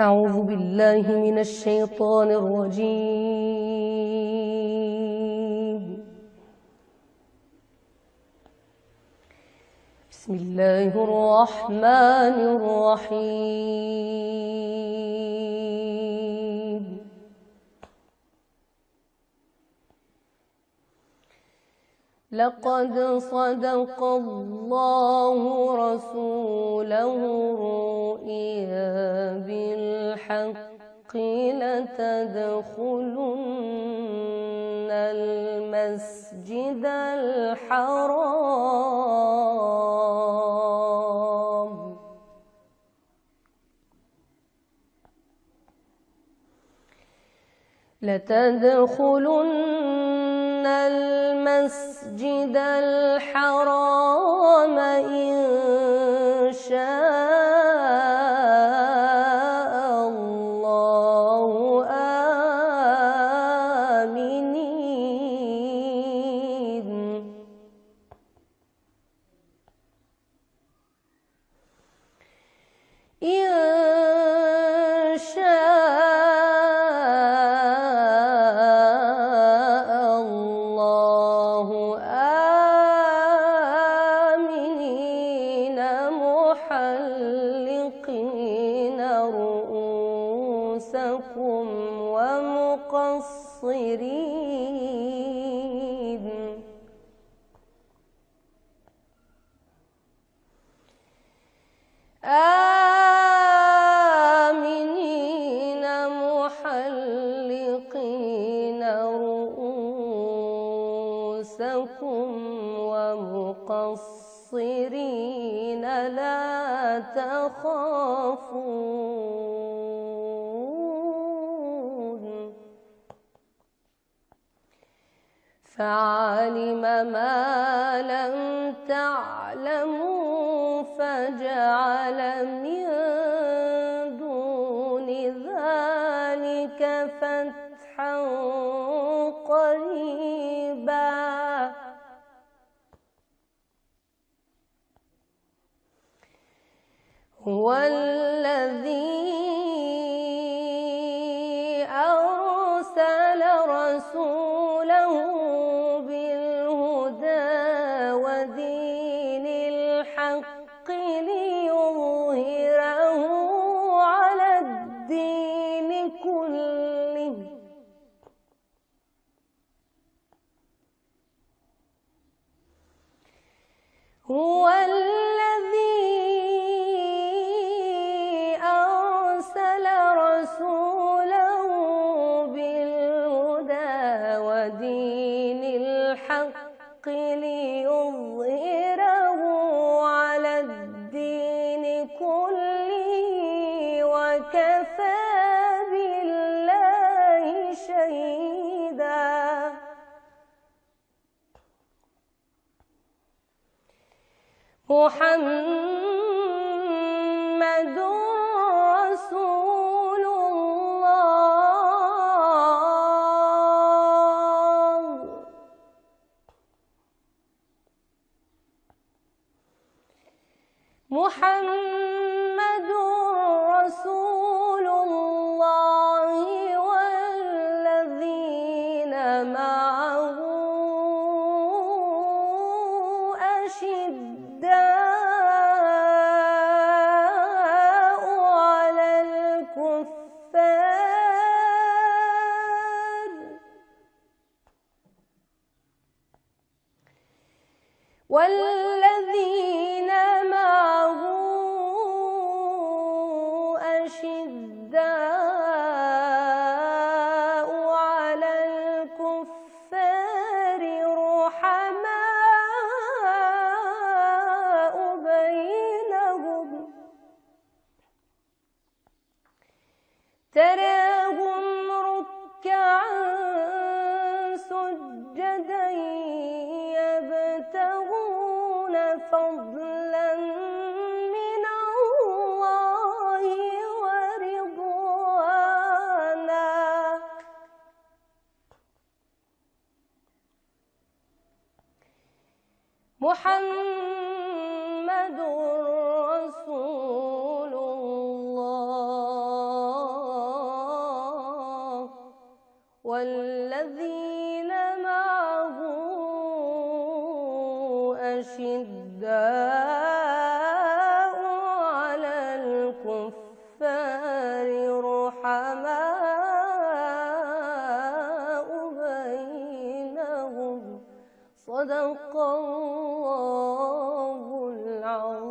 أعوذ بالله من الشيطان الرجيم. بسم الله الرحمن الرحيم. لقد صدق الله رسوله الرؤيا بالحق لتدخلن المسجد الحرام المسجد الحرام إن شاء الله آمنين. إن شاء الله آمنين محلقين رؤوسكم ومقصرين محلقين رؤوسكم ومقصرين لا تخافون. فعلم ما لم تعلموا فجعل من دون ذلك فتحا قريبا. هو الذي أرسل رسوله بالهدى ودين الحق ليظهره على الدين كله هو الذي أرسل رسوله بالهدى ودين الحق ليظهره على الدين كله وكفى بالله شهيدا. محمد رسول الله. محمد رسول الله والذين معه أشداء على الكفار والذين معه أشداء على الكفار رحماء بينهم تراهم ركعا سجدا يبتغون فضلا من الله ورضوانا. محمد رسول الله. والذين معه أشداء على الكفار رحماء بينهم. صدق الله العظيم.